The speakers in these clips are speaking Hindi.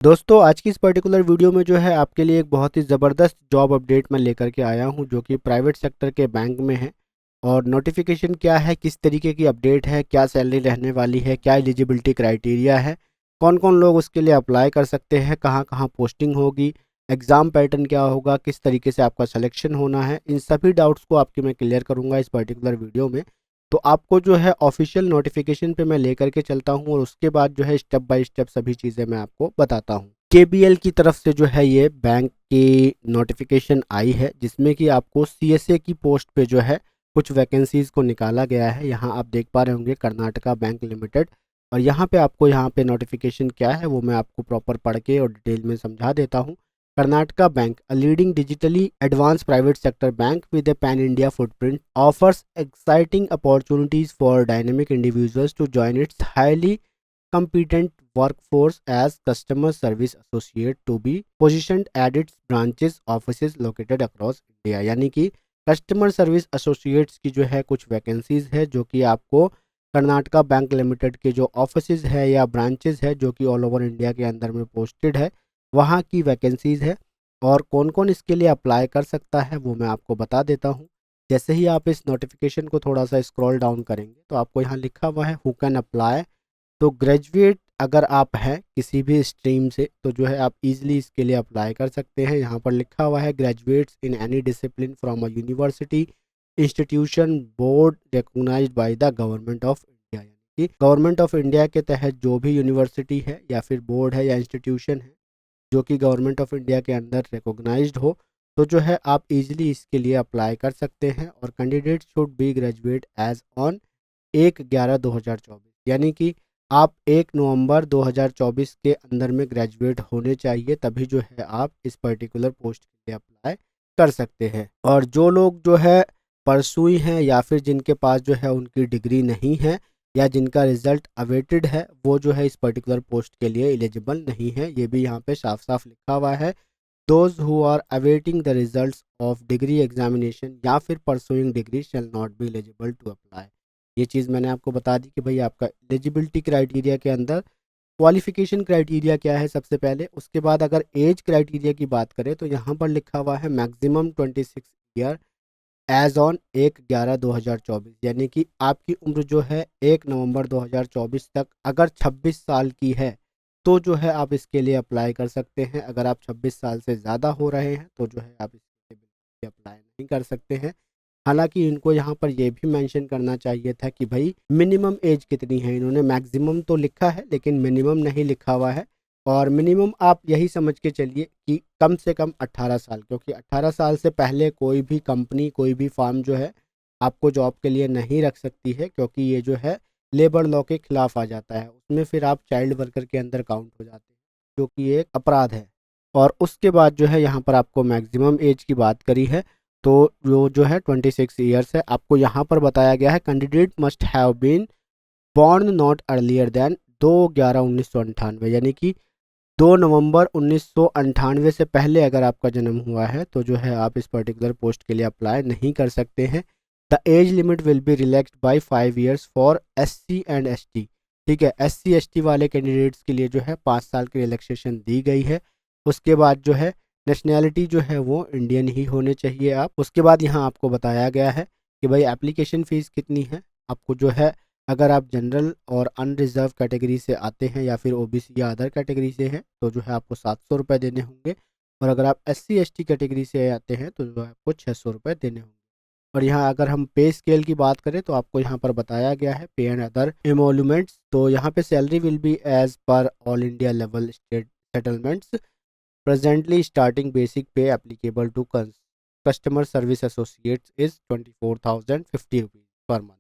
दोस्तों आज की इस पर्टिकुलर वीडियो में जो है आपके लिए एक बहुत ही ज़बरदस्त जॉब अपडेट मैं लेकर के आया हूं जो कि प्राइवेट सेक्टर के बैंक में है। और नोटिफिकेशन क्या है, किस तरीके की अपडेट है, क्या सैलरी रहने वाली है, क्या एलिजिबिलिटी क्राइटेरिया है, कौन कौन लोग उसके लिए अप्लाई कर सकते हैं, कहां कहां पोस्टिंग होगी, एग्ज़ाम पैटर्न क्या होगा, किस तरीके से आपका सिलेक्शन होना है, इन सभी डाउट्स को आपके मैं क्लियर करूँगा इस पर्टिकुलर वीडियो में। तो आपको जो है ऑफिशियल नोटिफिकेशन पे मैं लेकर के चलता हूँ और उसके बाद जो है स्टेप बाय स्टेप सभी चीज़ें मैं आपको बताता हूँ। केबीएल की तरफ से जो है ये बैंक की नोटिफिकेशन आई है जिसमें कि आपको सीएसए की पोस्ट पे जो है कुछ वैकेंसीज को निकाला गया है। यहाँ आप देख पा रहे होंगे कर्नाटका बैंक लिमिटेड। और यहाँ पे आपको यहाँ पे नोटिफिकेशन क्या है वो मैं आपको प्रॉपर पढ़ के और डिटेल में समझा देता हूँ। Karnataka Bank, a leading digitally advanced private sector bank with a pan-India footprint, offers exciting opportunities for dynamic individuals to join its highly competent workforce as customer service associate to be positioned at its branches offices located across India। यानी कि कस्टमर सर्विस एसोसिएट्स की जो है कुछ वैकेंसीज है जो कि आपको कर्नाटका बैंक लिमिटेड के जो ऑफिसेज है या ब्रांचेस है जो कि ऑल ओवर इंडिया के अंदर में पोस्टेड है वहाँ की वैकेंसीज है। और कौन कौन इसके लिए अप्लाई कर सकता है वो मैं आपको बता देता हूँ। जैसे ही आप इस नोटिफिकेशन को थोड़ा सा स्क्रॉल डाउन करेंगे तो आपको यहाँ लिखा हुआ है हु कैन अप्लाई। तो ग्रेजुएट अगर आप हैं किसी भी स्ट्रीम से तो जो है आप इजीली इसके लिए अप्लाई कर सकते हैं। यहाँ पर लिखा हुआ है graduates in any discipline from a university institution board recognised by the government of India. यानी कि गवर्नमेंट ऑफ इंडिया के तहत जो भी यूनिवर्सिटी है या फिर बोर्ड है या इंस्टीट्यूशन है जो कि गवर्नमेंट ऑफ इंडिया के अंदर रिकॉग्नाइज्ड हो तो जो है आप इजीली इसके लिए अप्लाई कर सकते हैं। और candidate should be graduate as on 1/11/2024। यानी कि आप 1 नवंबर 2024 के अंदर में ग्रेजुएट होने चाहिए तभी जो है आप इस पर्टिकुलर पोस्ट के लिए अप्लाई कर सकते हैं। और जो लोग जो है परसुई हैं या फिर जिनके पास जो है उनकी डिग्री नहीं है या जिनका रिजल्ट अवेटेड है वो जो है इस पर्टिकुलर पोस्ट के लिए एलिजिबल नहीं है। ये भी यहाँ पे साफ साफ लिखा हुआ है those who are awaiting the results of degree examination या फिर pursuing degree shall not be eligible to apply. ये चीज़ मैंने आपको बता दी कि भाई आपका एलिजिबिलिटी क्राइटेरिया के अंदर क्वालिफिकेशन क्राइटेरिया क्या है सबसे पहले। उसके बाद अगर एज क्राइटेरिया की बात करें तो यहाँ पर लिखा हुआ है मैक्सिमम 26 ईयर एज ऑन 1/11/2024। यानी कि आपकी उम्र जो है 1 नवंबर 2024 तक अगर 26 साल की है तो जो है आप इसके लिए अप्लाई कर सकते हैं। अगर आप 26 साल से ज़्यादा हो रहे हैं तो जो है आप इसके लिए अप्लाई नहीं कर सकते हैं। हालांकि इनको यहाँ पर यह भी मेंशन करना चाहिए था कि भाई मिनिमम एज कितनी है। इन्होंने मैक्सिमम तो लिखा है लेकिन मिनिमम नहीं लिखा हुआ है। और मिनिमम आप यही समझ के चलिए कि कम से कम 18 साल, क्योंकि 18 साल से पहले कोई भी कंपनी कोई भी फार्म जो है आपको जॉब के लिए नहीं रख सकती है, क्योंकि ये जो है लेबर लॉ के खिलाफ आ जाता है। उसमें फिर आप चाइल्ड वर्कर के अंदर काउंट हो जाते हैं जो कि एक अपराध है। और उसके बाद जो है यहाँ पर आपको मैक्सिमम एज की बात करी है तो वो जो है 26 ईयर्स है। आपको यहाँ पर बताया गया है candidate must have been born not earlier than 2/11/1998। यानी कि 2 नवंबर 1998 से पहले अगर आपका जन्म हुआ है तो जो है आप इस पर्टिकुलर पोस्ट के लिए अप्लाई नहीं कर सकते हैं। The age limit will be relaxed by 5 years for SC and ST. ठीक है, एससी एसटी वाले कैंडिडेट्स के लिए जो है 5 साल की रिलैक्सेशन दी गई है। उसके बाद जो है नेशनैलिटी जो है वो इंडियन ही होने चाहिए आप। उसके बाद यहाँ आपको बताया गया है कि भाई एप्लीकेशन फ़ीस कितनी है। आपको जो है अगर आप जनरल और अनरिजर्व कैटेगरी से आते हैं या फिर ओबीसी या अदर कैटेगरी से हैं तो जो है आपको 700 रुपये देने होंगे। और अगर आप एससी एसटी कैटेगरी से आते हैं तो जो है आपको 600 रुपये देने होंगे। और यहाँ अगर हम पे स्केल की बात करें तो आपको यहाँ पर बताया गया है पे एंड अदर एमोल्यूमेंट्स। तो यहाँ पे salary will be as per all India level state settlements. Presently starting basic pay applicable to customer service associates is 24,050 rupees per month.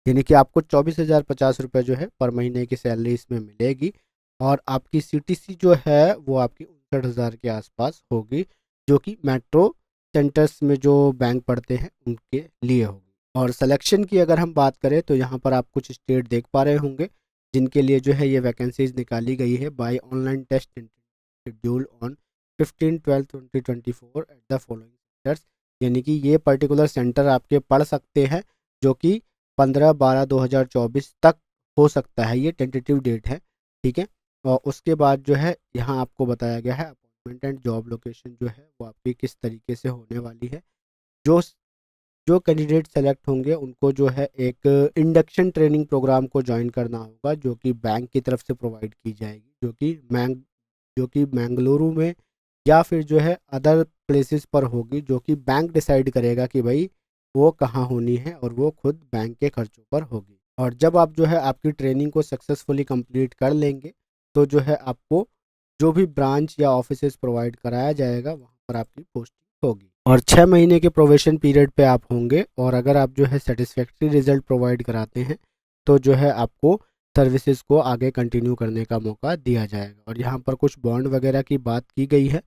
यानी कि आपको 24,050 रुपये जो है पर महीने की सैलरी इसमें मिलेगी। और आपकी सीटीसी जो है वो आपकी 59,000 के आसपास होगी, जो कि मेट्रो सेंटर्स में जो बैंक पड़ते हैं उनके लिए होगी। और सिलेक्शन की अगर हम बात करें तो यहाँ पर आप कुछ स्टेट देख पा रहे होंगे जिनके लिए जो है ये वैकेंसीज निकाली गई है by online test schedule on 15/12/2024 at the following centres. यानी कि ये पर्टिकुलर सेंटर आपके पढ़ सकते हैं जो कि 15/12/2024 तक हो सकता है, ये टेंटेटिव डेट है। ठीक है, और उसके बाद जो है यहाँ आपको बताया गया है अपॉइंटमेंट एंड जॉब लोकेशन जो है वो आपकी किस तरीके से होने वाली है। जो जो कैंडिडेट सेलेक्ट होंगे उनको जो है एक इंडक्शन ट्रेनिंग प्रोग्राम को ज्वाइन करना होगा, जो कि बैंक की तरफ से प्रोवाइड की जाएगी, जो कि मैंगलुरु में या फिर जो है अदर प्लेसेस पर होगी, जो कि बैंक डिसाइड करेगा कि भाई वो कहाँ होनी है, और वो खुद बैंक के खर्चों पर होगी। और जब आप जो है आपकी ट्रेनिंग को सक्सेसफुली कंप्लीट कर लेंगे तो जो है आपको जो भी ब्रांच या ऑफिसेज प्रोवाइड कराया जाएगा वहाँ पर आपकी पोस्टिंग होगी। और 6 महीने के प्रोबेशन पीरियड पे आप होंगे, और अगर आप जो है सेटिस्फैक्ट्री रिजल्ट प्रोवाइड कराते हैं तो जो है आपको सर्विसेज को आगे कंटिन्यू करने का मौका दिया जाएगा। और यहाँ पर कुछ बॉन्ड वगैरह की बात की गई है,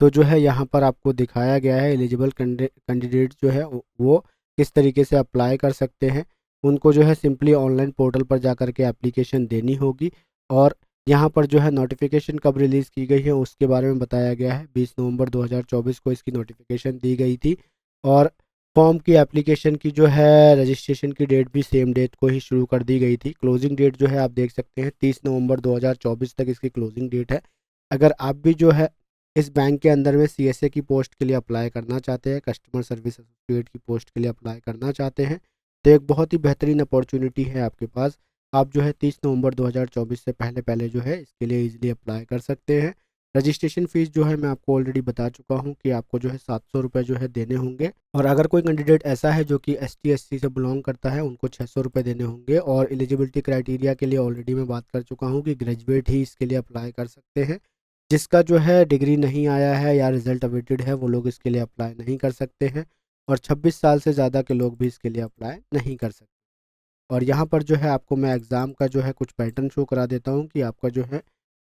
तो जो है यहाँ पर आपको दिखाया गया है एलिजिबल कैंडिडेट जो है वो किस तरीके से अप्लाई कर सकते हैं। उनको जो है सिंपली ऑनलाइन पोर्टल पर जाकर के एप्लीकेशन देनी होगी, और यहाँ पर जो है नोटिफिकेशन कब रिलीज़ की गई है उसके बारे में बताया गया है। 20 नवंबर 2024 को इसकी नोटिफिकेशन दी गई थी, और फॉर्म की एप्लीकेशन की जो है रजिस्ट्रेशन की डेट भी सेम डेट को ही शुरू कर दी गई थी। क्लोजिंग डेट जो है आप देख सकते हैं 30 नवंबर 2024 तक इसकी क्लोजिंग डेट है। अगर आप भी जो है इस बैंक के अंदर में सीएसए की पोस्ट के लिए अप्लाई करना चाहते हैं, कस्टमर सर्विस एसोसिएट की पोस्ट के लिए अप्लाई करना चाहते हैं, तो एक बहुत ही बेहतरीन अपॉर्चुनिटी है आपके पास। आप जो है 30 नवंबर 2024 से पहले पहले जो है इसके लिए इजीली अप्लाई कर सकते हैं। रजिस्ट्रेशन फ़ीस जो है मैं आपको ऑलरेडी बता चुका हूँ कि आपको जो है 700 रुपये जो है देने होंगे। और अगर कोई कैंडिडेट ऐसा है जो कि ST SC से बिलोंग करता है उनको 600 रुपये देने होंगे। और एलिजिबिलिटी क्राइटेरिया के लिए ऑलरेडी मैं बात कर चुका हूँ कि ग्रेजुएट ही इसके लिए अप्लाई कर सकते हैं। जिसका जो है डिग्री नहीं आया है या रिजल्ट अवेटेड है वो लोग इसके लिए अप्लाई नहीं कर सकते हैं, और 26 साल से ज़्यादा के लोग भी इसके लिए अप्लाई नहीं कर सकते। और यहाँ पर जो है आपको मैं एग्ज़ाम का जो है कुछ पैटर्न शो करा देता हूँ कि आपका जो है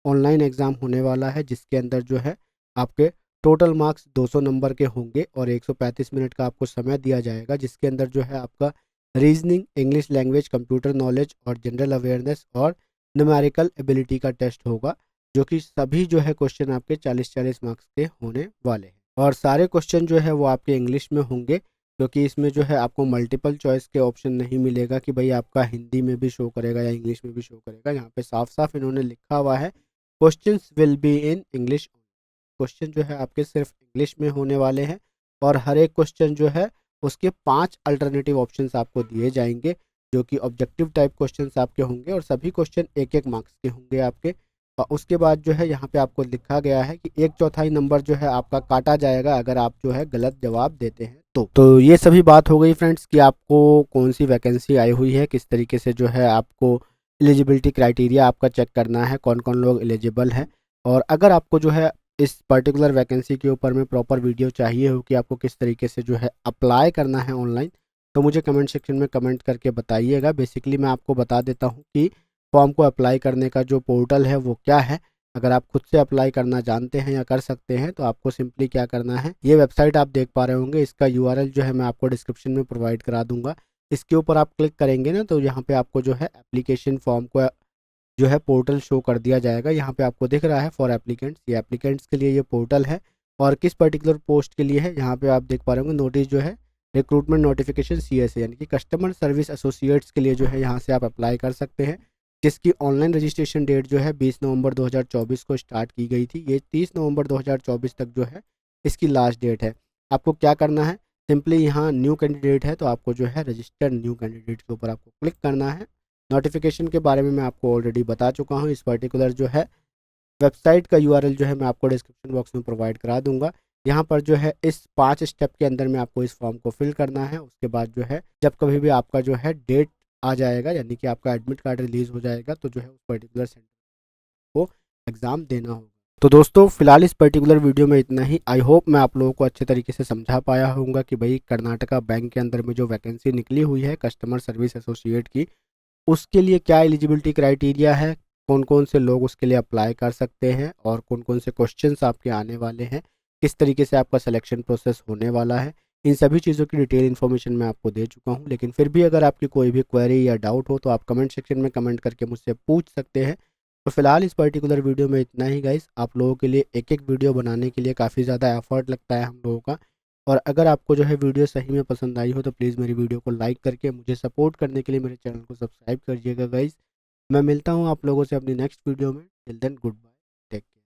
ऑनलाइन एग्ज़ाम होने वाला है, जिसके अंदर जो है आपके टोटल मार्क्स 200 नंबर के होंगे, और 135 मिनट का आपको समय दिया जाएगा, जिसके अंदर जो है आपका reasoning, English language, computer knowledge और जनरल अवेयरनेस और न्यूमेरिकल एबिलिटी का टेस्ट होगा, जो कि सभी जो है क्वेश्चन आपके 40-40 मार्क्स के होने वाले हैं। और सारे क्वेश्चन जो है वो आपके इंग्लिश में होंगे, क्योंकि इसमें जो है आपको मल्टीपल चॉइस के ऑप्शन नहीं मिलेगा कि भाई आपका हिंदी में भी शो करेगा या इंग्लिश में भी शो करेगा। यहाँ पे साफ साफ इन्होंने लिखा हुआ है questions will be in English. Question जो है आपके सिर्फ इंग्लिश में होने वाले हैं, और हर एक क्वेश्चन जो है उसके 5 अल्टरनेटिव ऑप्शंस आपको दिए जाएंगे, जो कि ऑब्जेक्टिव टाइप क्वेश्चंस आपके होंगे, और सभी क्वेश्चन 1-1 मार्क्स के होंगे आपके। और उसके बाद जो है यहाँ पे आपको लिखा गया है कि 1/4 नंबर जो है आपका काटा जाएगा अगर आप जो है गलत जवाब देते हैं तो ये सभी बात हो गई फ्रेंड्स कि आपको कौन सी वैकेंसी आई हुई है, किस तरीके से जो है आपको एलिजिबिलिटी क्राइटेरिया आपका चेक करना है, कौन कौन लोग एलिजिबल हैं। और अगर आपको जो है इस पर्टिकुलर वैकेंसी के ऊपर में प्रॉपर वीडियो चाहिए हो कि आपको किस तरीके से जो है अप्लाई करना है ऑनलाइन, तो मुझे कमेंट सेक्शन में कमेंट करके बताइएगा। बेसिकली मैं आपको बता देता हूँ कि फॉर्म को अप्लाई करने का जो पोर्टल है वो क्या है। अगर आप खुद से अप्लाई करना जानते हैं या कर सकते हैं तो आपको सिंपली क्या करना है, ये वेबसाइट आप देख पा रहे होंगे, इसका URL जो है मैं आपको डिस्क्रिप्शन में प्रोवाइड करा दूंगा। इसके ऊपर आप क्लिक करेंगे ना तो यहाँ पे आपको जो है एप्लीकेशन फॉर्म को जो है पोर्टल शो कर दिया जाएगा। यहाँ पे आपको दिख रहा है फॉर एप्लीकेंट्स, ये एप्लीकेंट्स के लिए ये पोर्टल है। और किस पर्टिकुलर पोस्ट के लिए है यहाँ पे आप देख पा रहे होंगे, नोटिस जो है रिक्रूटमेंट नोटिफिकेशन CSA यानी कि कस्टमर सर्विस एसोसिएट्स के लिए जो है यहाँ से आप अप्लाई कर सकते हैं, जिसकी ऑनलाइन रजिस्ट्रेशन डेट जो है 20 नवंबर 2024 को स्टार्ट की गई थी। ये 30 नवंबर 2024 तक जो है इसकी लास्ट डेट है। आपको क्या करना है, सिंपली यहाँ न्यू कैंडिडेट है तो आपको जो है रजिस्टर्ड न्यू कैंडिडेट के ऊपर आपको क्लिक करना है। नोटिफिकेशन के बारे में मैं आपको ऑलरेडी बता चुका हूँ। इस पर्टिकुलर जो है वेबसाइट का URL जो है मैं आपको डिस्क्रिप्शन बॉक्स में प्रोवाइड करा दूंगा। यहाँ पर जो है इस 5 स्टेप के अंदर में आपको इस फॉर्म को फिल करना है। उसके बाद जो है जब कभी भी आपका जो है डेट आ जाएगा यानी कि आपका एडमिट कार्ड रिलीज़ हो जाएगा तो जो है उस पर्टिकुलर सेंटर को एग्ज़ाम देना होगा। तो दोस्तों फिलहाल इस पर्टिकुलर वीडियो में इतना ही। आई होप मैं आप लोगों को अच्छे तरीके से समझा पाया होऊंगा कि भाई कर्नाटका बैंक के अंदर में जो वैकेंसी निकली हुई है कस्टमर सर्विस एसोसिएट की, उसके लिए क्या एलिजिबिलिटी क्राइटेरिया है, कौन कौन से लोग उसके लिए अप्लाई कर सकते हैं, और कौन कौन से क्वेश्चंस आपके आने वाले हैं, किस तरीके से आपका सिलेक्शन प्रोसेस होने वाला है। इन सभी चीज़ों की डिटेल इन्फॉर्मेशन मैं आपको दे चुका हूं। लेकिन फिर भी अगर आपकी कोई भी क्वेरी या डाउट हो तो आप कमेंट सेक्शन में कमेंट करके मुझसे पूछ सकते हैं। तो फिलहाल इस पर्टिकुलर वीडियो में इतना ही गाइस। आप लोगों के लिए एक एक वीडियो बनाने के लिए काफ़ी ज़्यादा एफर्ट लगता है हम लोगों का, और अगर आपको जो है वीडियो सही में पसंद आई हो तो प्लीज़ मेरी वीडियो को लाइक करके मुझे सपोर्ट करने के लिए मेरे चैनल को सब्सक्राइब करिएगा गाइस। मैं मिलता हूँ आप लोगों से अपनी नेक्स्ट वीडियो में। Till then good bye, take care.